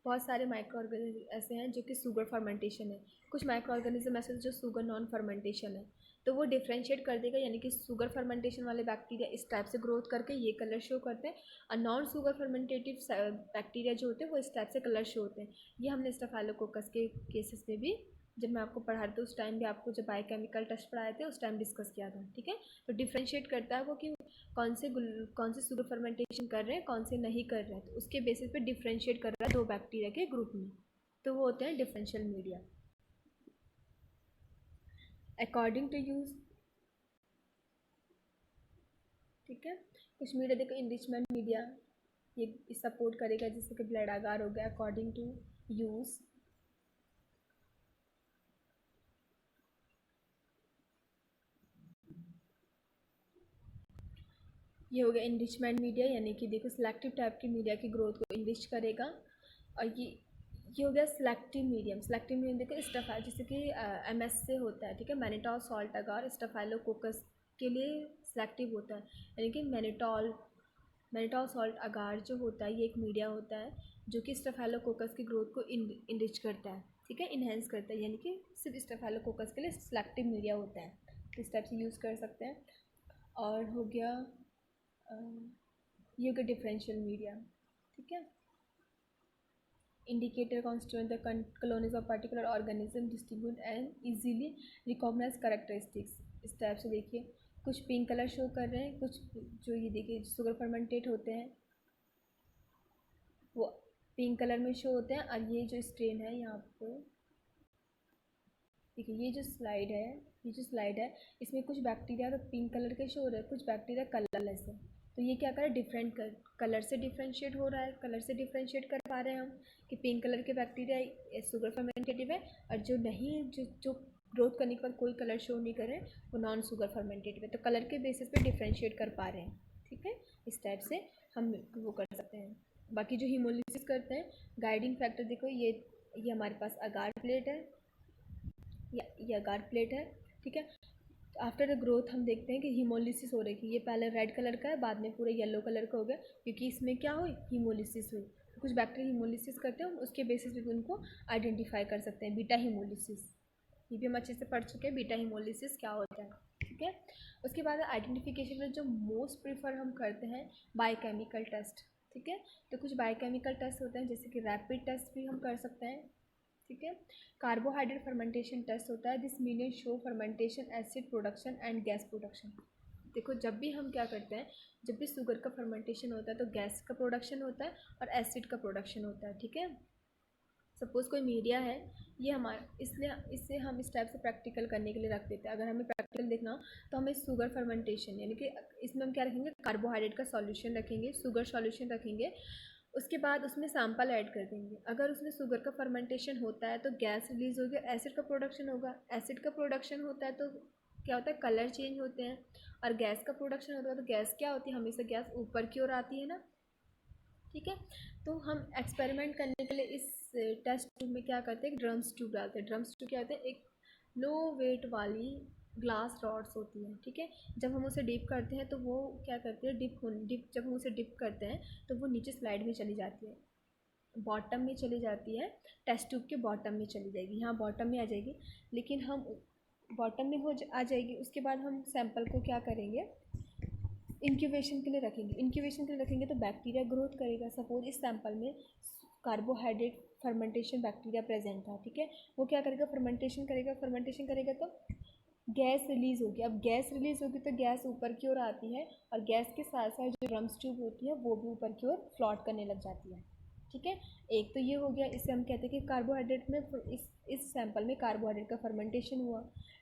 बहुत सारे माइक्रो ऑर्गेनिज्म ऐसे हैं जो कि शुगर फर्मेंटेशन है, कुछ माइक्रो ऑर्गेनिज्म ऐसे हैं जो शुगर नॉन फर्मेंटेशन है, तो वो डिफ्रेंशिएट कर देगा, यानी कि शुगर फर्मेंटेशन वाले बैक्टीरिया इस टाइप से ग्रोथ करके ये कलर शो करते हैं, और नॉन शुगर फर्मेंटेटिव बैक्टीरिया जो होते हैं वो इस टाइप से कलर शो होते हैं। ये हमने स्टेफाइलोकोकस के केसेस में भी जब मैं आपको पढ़ा रही थी उस टाइम भी आपको जब बायोकेमिकल टेस्ट पढ़ाए थे उस टाइम डिस्कस किया था, ठीक है। तो डिफ्रेंशिएट करता है वो कि कौन से शुगर फर्मेंटेशन कर रहे हैं कौन से नहीं कर रहे हैं, तो उसके बेसिस पे डिफ्रेंशिएट कर रहा है दो बैक्टीरिया के ग्रुप में, तो वो होते हैं differential media. According to use, ठीक है, कुछ मीडिया देखो इनरिचमेंट मीडिया, ये सपोर्ट करेगा, जैसे कि ब्लड अगार हो गया अकॉर्डिंग टू यूज़। ये हो गया इनरिचमेंट मीडिया, यानी कि देखो सिलेक्टिव टाइप की मीडिया की ग्रोथ को इनरिच करेगा। और ये हो गया सिलेक्टिव मीडियम। सिलेक्टिव मीडियम देखो स्टफा, जैसे कि MS से होता है, ठीक है, मैनिटॉल सॉल्ट अगार स्टफाइलोकोकस के लिए सिलेक्टिव होता है, यानी कि मैनिटॉल सॉल्ट अगार जो होता है ये एक मीडिया होता है जो कि स्टफाइलोकोकस की ग्रोथ को इनरिच करता है, ठीक है, इन्हेंस करता है, यानी कि सिर्फ स्टफाइलोकोकस के लिए सिलेक्टिव मीडिया होता है, इस टाइप से यूज़ कर सकते हैं। और हो गया ये हो गया डिफरेंशियल मीडिया, ठीक है। Indicator constituent the colonies of particular organism distribute and easily recognize characteristics. इस टाइप से देखिए कुछ पिंक कलर शो कर रहे हैं, कुछ जो ये देखिए शुगर फर्मेंटेट होते हैं वो पिंक कलर में शो होते हैं। और ये जो स्ट्रेन है यहाँ पे देखिए, ये जो स्लाइड है इसमें कुछ बैक्टीरिया तो पिंक कलर के शो हो रहे हैं, कुछ बैक्टीरिया कलरलेस है। तो ये क्या कर रहा है, डिफरेंट कलर से डिफ्रेंशिएट हो रहा है, कलर से डिफ्रेंशिएट कर पा रहे हैं हम कि पिंक कलर के बैक्टीरिया शुगर फर्मेंटेटिव है, और जो नहीं जो ग्रोथ करने के बाद कोई कलर शो नहीं कर रहे हैं वो नॉन शुगर फर्मेंटेटिव है। तो कलर के बेसिस पे डिफ्रेंशिएट कर पा रहे हैं, ठीक है। इस टाइप से हम वो कर सकते हैं। बाकी जो हीमोलिसिस करते हैं, गाइडिंग फैक्टर देखो, ये हमारे पास अगार प्लेट है, ये अगार प्लेट है, ठीक है। आफ्टर द ग्रोथ हम देखते हैं कि हीमोलिसिस हो रही है, ये पहले रेड कलर का है, बाद में पूरे येलो कलर का हो गया, क्योंकि इसमें क्या हुई, हीमोलिसिस हुई। तो कुछ बैक्टीरिया हीमोलिसिस करते हैं, हम उसके बेसिस पे भी उनको आइडेंटिफाई कर सकते हैं। बीटा हीमोलिसिस, ये भी हम अच्छे से पढ़ चुके हैं, बीटा हीमोलिसिस क्या होता है, ठीक है। उसके बाद आइडेंटिफिकेशन में जो मोस्ट प्रीफर हम करते हैं बायोकेमिकल टेस्ट, ठीक है। तो कुछ बायोकेमिकल टेस्ट होते हैं, जैसे कि रैपिड टेस्ट भी हम कर सकते हैं, ठीक है। कार्बोहाइड्रेट फर्मेंटेशन टेस्ट होता है, this mean show fermentation acid production and gas production. देखो जब भी हम क्या करते हैं, जब भी शुगर का फर्मेंटेशन होता है तो गैस का प्रोडक्शन होता है और एसिड का प्रोडक्शन होता है, ठीक है। सपोज़ कोई मीडिया है, ये हमारा, इसलिए इससे हम इस टाइप से प्रैक्टिकल करने के लिए रख देते हैं। अगर हमें प्रैक्टिकल देखना हो तो हमें शुगर फर्मेंटेशन, यानी कि इसमें हम क्या रखेंगे, कार्बोहाइड्रेट का सॉल्यूशन रखेंगे, शुगर सॉल्यूशन रखेंगे, उसके बाद उसमें सैंपल ऐड कर देंगे। अगर उसमें शुगर का फर्मेंटेशन होता है तो गैस रिलीज होगी, एसिड का प्रोडक्शन होगा। एसिड का प्रोडक्शन होता है तो क्या होता है, कलर चेंज होते हैं। और गैस का प्रोडक्शन होता है तो गैस क्या होती है, हमेशा गैस ऊपर की ओर आती है ना, ठीक है। तो हम एक्सपेरिमेंट करने के लिए इस टेस्ट ट्यूब में क्या करते हैं, एक ड्रम्स ट्यूब डालते हैं। ड्रम्स ट्यूब क्या होता है, एक लो वेट वाली ग्लास रॉड्स होती हैं, ठीक है। जब हम उसे डिप करते हैं तो वो क्या करती है, डिप जब हम उसे डिप करते हैं तो वो नीचे स्लाइड में चली जाती है, बॉटम में चली जाती है, टेस्ट ट्यूब के बॉटम में चली जाएगी, यहाँ बॉटम में आ जाएगी। लेकिन हम बॉटम में आ जाएगी, उसके बाद हम सैंपल को क्या करेंगे, इंक्यूबेशन के लिए रखेंगे। इंक्यूबेशन के लिए रखेंगे तो बैक्टीरिया ग्रोथ करेगा। सपोज इस सैंपल में कार्बोहाइड्रेट फर्मेंटेशन बैक्टीरिया प्रेजेंट था, ठीक है। वो क्या करेगा, फर्मेंटेशन करेगा, फर्मेंटेशन करेगा तो गैस रिलीज़ होगी। अब गैस रिलीज़ होगी तो गैस ऊपर की ओर आती है, और गैस के साथ साथ जो ड्रम्स ट्यूब होती है वो भी ऊपर की ओर फ्लॉट करने लग जाती है, ठीक है। एक तो ये हो गया, इससे हम कहते हैं कि कार्बोहाइड्रेट में इस सैंपल में कार्बोहाइड्रेट का फर्मेंटेशन हुआ।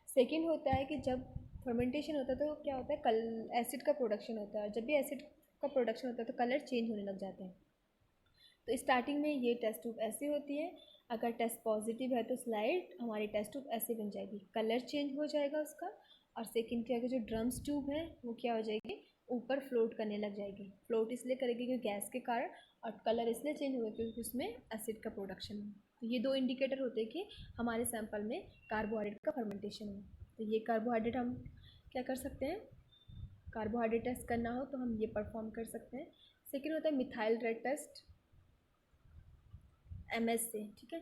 सेकेंड होता है कि जब फर्मेंटेशन होता है तो क्या होता है, एसिड का प्रोडक्शन होता है। जब भी एसिड का प्रोडक्शन होता है तो कलर चेंज होने लग जाते हैं। तो स्टार्टिंग में ये टेस्ट ट्यूब ऐसी होती है, अगर टेस्ट पॉजिटिव है तो स्लाइड हमारी टेस्ट ट्यूब ऐसे बन जाएगी, कलर चेंज हो जाएगा उसका। और सेकंड क्या है, जो ड्रम्स ट्यूब है वो क्या हो जाएगी, ऊपर फ्लोट करने लग जाएगी। फ्लोट इसलिए करेगी क्योंकि गैस के कारण, और कलर इसलिए चेंज होगा क्योंकि उसमें एसिड का प्रोडक्शन है। तो ये दो इंडिकेटर होते हैं कि हमारे सैंपल में कार्बोहाइड्रेट का फर्मेंटेशन है। तो ये कार्बोहाइड्रेट हम क्या कर सकते हैं, कार्बोहाइड्रेट टेस्ट करना हो तो हम ये परफॉर्म कर सकते हैं। सेकेंड होता है मिथाइल रेड टेस्ट, MS से, ठीक है।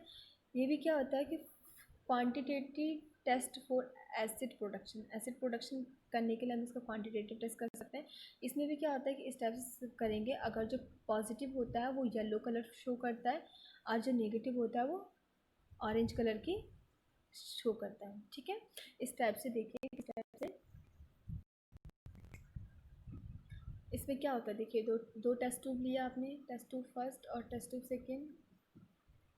ये भी क्या होता है कि quantitative test for acid production, acid production करने के लिए हम इसका क्वांटिटेटिव टेस्ट कर सकते हैं। इसमें भी क्या होता है कि इस टाइप से करेंगे, अगर जो पॉजिटिव होता है वो येलो कलर शो करता है, और जो नेगेटिव होता है वो ऑरेंज कलर की शो करता है, ठीक है। इस टाइप से देखिए, इस टाइप से इसमें क्या होता है, देखिए दो दो टेस्ट ट्यूब लिया आपने, टेस्ट ट्यूब फर्स्ट और test tube second,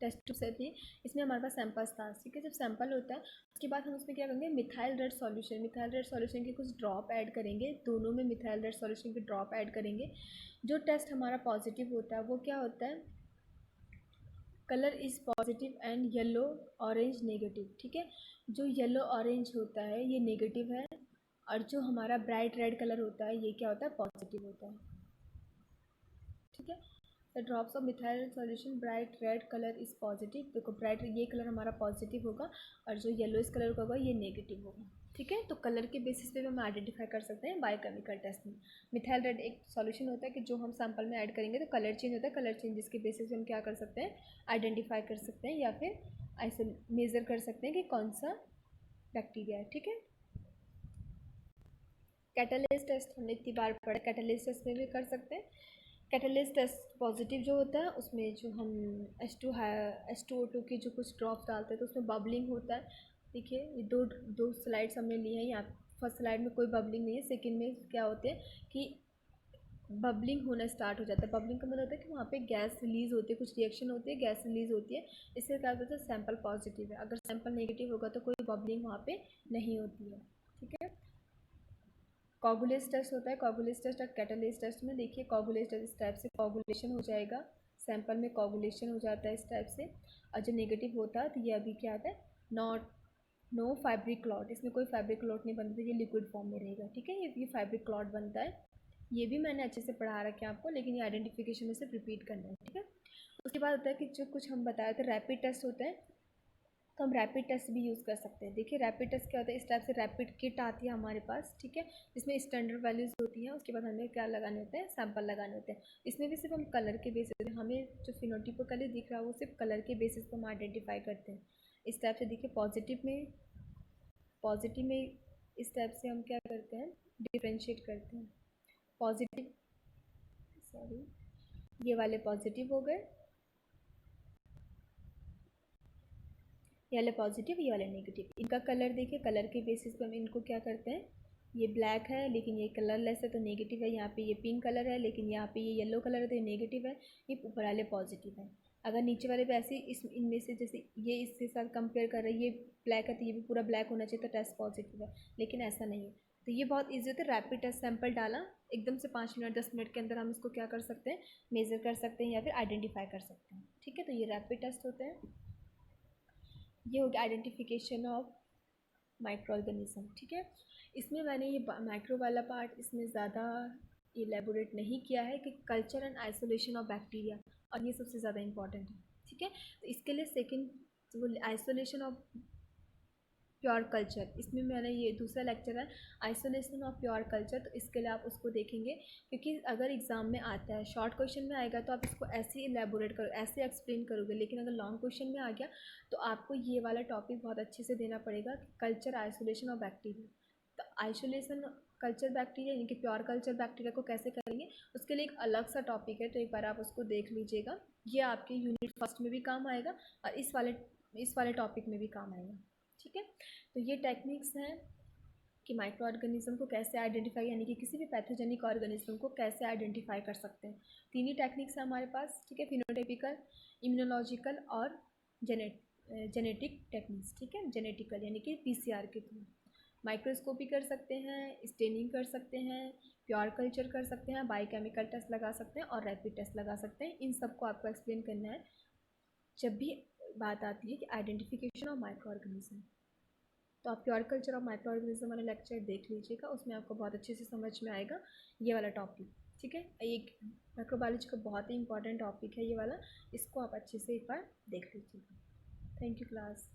test tube से थी, इसमें हमारे पास सैंपल्स था, ठीक है। जब सैंपल होता है उसके बाद हम उसमें क्या करेंगे, methyl red solution, methyl red solution के कुछ ड्रॉप ऐड करेंगे, दोनों में मिथाइल रेड सॉल्यूशन के ड्रॉप ऐड करेंगे। जो टेस्ट हमारा पॉजिटिव होता है वो क्या होता है, colour is positive and yellow orange negative, ठीक है। जो येलो ऑरेंज होता है ये नेगेटिव है, और जो हमारा ब्राइट रेड कलर होता है ये क्या होता है, पॉजिटिव होता है, ठीक है। The drops of methyl solution bright red colour is positive, देखो ब्राइट ये कलर हमारा पॉजिटिव होगा और जो येलोइश कलर का होगा ये नेगेटिव होगा, ठीक है। तो कलर के बेसिस पे हम आइडेंटिफाई कर सकते हैं बायोकेमिकल टेस्ट में। मिथाइल रेड एक सॉल्यूशन होता है कि जो हम सैंपल में ऐड करेंगे तो कलर चेंज होता है, कलर चेंजेस के बेसिस पे हम क्या कर सकते हैं, आइडेंटिफाई कर सकते हैं या फिर ऐसे मेज़र कर सकते हैं कि कौन सा बैक्टीरिया है, ठीक है। कैटालिस्ट टेस्ट हमने इतनी बार पढ़ा, कैटालिस्ट टेस्ट में भी कर सकते हैं। कैटालिस्ट टेस्ट पॉजिटिव जो होता है उसमें जो हम H2O2 के जो कुछ ड्रॉप्स डालते हैं तो उसमें बबलिंग होता है। देखिए ये दो स्लाइड्स हमने ली हैं, यहाँ फर्स्ट स्लाइड में कोई बबलिंग नहीं है, सेकंड में क्या होते हैं कि बबलिंग होना स्टार्ट हो जाता है। बबलिंग का मतलब होता है कि वहाँ पे गैस रिलीज़ होती है, कुछ रिएक्शन होती है, गैस रिलीज़ होती है, इससे क्या होता है सैंपल पॉजिटिव है। अगर सैंपल नेगेटिव होगा तो कोई बबलिंग वहाँ पे नहीं होती है, ठीक है। कोगुलेस टेस्ट होता है, कोगुलेस टेस्ट और कैटालिस्ट टेस्ट में देखिए कोगुलेस टेस्ट इस टाइप से कोगुलेशन हो जाएगा, सैंपल में कोगुलेशन हो जाता है इस टाइप से, और जो नेगेटिव होता है तो ये अभी क्या आता है, नॉट नो फैब्रिक क्लॉट, इसमें कोई फैब्रिक क्लॉट नहीं बनता, ये लिक्विड फॉर्म में रहेगा, ठीक है। ये फैब्रिक क्लॉट बनता है, ये भी मैंने अच्छे से पढ़ा रखा है आपको, लेकिन ये आइडेंटिफिकेशन में सिर्फ रिपीट करना है, ठीक है। उसके बाद होता है कि जो कुछ हम बताए थे रैपिड टेस्ट होते हैं, तो हम रैपिड टेस्ट भी यूज़ कर सकते हैं। देखिए रैपिड टेस्ट क्या होता है, इस टाइप से रैपिड किट आती है हमारे पास, ठीक है, जिसमें स्टैंडर्ड वैल्यूज़ होती हैं, उसके बाद हमें क्या लगाने होते हैं, सैंपल लगाने होते हैं। इसमें भी सिर्फ हम कलर के बेसिस पे, हमें जो फिनोटिपिकली दिख रहा है वो सिर्फ कलर के बेसिस पर हम आइडेंटिफाई करते हैं। इस टाइप से देखिए पॉजिटिव में इस टाइप से हम क्या करते हैं, डिफ्रेंशिएट करते हैं। पॉजिटिव, सॉरी, ये वाले पॉजिटिव हो गए, ये वाले पॉजिटिव, ये वाले नेगेटिव। इनका कलर देखिए, कलर के बेसिस पे हम इनको क्या करते हैं, ये ब्लैक है लेकिन ये कलरलेस है तो नेगेटिव है, यहाँ पे ये पिंक कलर है लेकिन यहाँ पे ये येलो कलर है तो ये नेगेटिव है, ये ऊपर वाले पॉजिटिव है। अगर नीचे वाले पे ऐसे इस इनमें से जैसे ये इसके साथ कंपेयर कर रहे हैं, ये ब्लैक है तो ये भी पूरा ब्लैक होना चाहिए तो टेस्ट पॉजिटिव है, लेकिन ऐसा नहीं है। तो ये बहुत ईजी होता है, रैपिड टेस्ट सैंपल डाला एकदम से 5 मिनट 10 मिनट के अंदर हम इसको क्या कर सकते हैं, मेज़र कर सकते हैं या फिर आइडेंटिफाई कर सकते हैं, ठीक है। तो ये रैपिड टेस्ट होते हैं। ये हो गया आइडेंटिफिकेशन ऑफ माइक्रो ऑर्गेनिज्म, ठीक है। इसमें मैंने ये माइक्रो वाला पार्ट इसमें ज़्यादा इलेबोरेट नहीं किया है कि culture and isolation of bacteria, और ये सबसे ज़्यादा इंपॉर्टेंट है, ठीक है। तो इसके लिए second isolation of pure culture, इसमें मैंने ये दूसरा लेक्चर है आइसोलेशन ऑफ प्योर कल्चर, तो इसके लिए आप उसको देखेंगे, क्योंकि अगर एग्ज़ाम में आता है शॉर्ट क्वेश्चन में आएगा तो आप इसको ऐसे ही एलेबोरेट करो, ऐसे एक्सप्लेन करोगे, लेकिन अगर लॉन्ग क्वेश्चन में आ गया तो आपको ये वाला टॉपिक बहुत अच्छे से देना पड़ेगा कि कल्चर आइसोलेशन ऑफ बैक्टीरिया। तो आइसोलेशन कल्चर बैक्टीरिया यानी कि प्योर कल्चर बैक्टीरिया को कैसे करेंगे, उसके लिए एक अलग सा टॉपिक है, तो एक बार आप उसको देख लीजिएगा, ये आपके यूनिट फर्स्ट में भी काम आएगा और इस वाले टॉपिक में भी काम आएगा, ठीक है। तो ये टेक्निक्स हैं कि माइक्रो ऑर्गेनिज्म को कैसे आइडेंटिफाई यानी कि किसी भी पैथोजेनिक ऑर्गेनिज्म को कैसे आइडेंटिफाई कर सकते हैं। तीन ही टेक्निक्स हैं हमारे पास, ठीक है, फिनोटाइपिकल, इम्यूनोलॉजिकल और जेनेटिक टेक्निक्स, ठीक है, जेनेटिकल यानी कि पीसीआर के थ्रू। माइक्रोस्कोपी कर सकते हैं, स्टेनिंग कर सकते हैं, प्योर कल्चर कर सकते हैं, बायोकेमिकल टेस्ट लगा सकते हैं और रैपिड टेस्ट लगा सकते हैं। इन सबको आपको एक्सप्लेन करना है जब भी बात आती है कि आइडेंटिफिकेशन ऑफ माइक्रो ऑर्गेनिज्म। तो आप pure culture of micro organism वाला लेक्चर देख लीजिएगा, उसमें आपको बहुत अच्छे से समझ में आएगा ये वाला टॉपिक, ठीक है। एक माइक्रोबायोलॉजी का बहुत ही इंपॉर्टेंट टॉपिक है ये वाला, इसको आप अच्छे से एक बार देख लीजिएगा। Thank you class.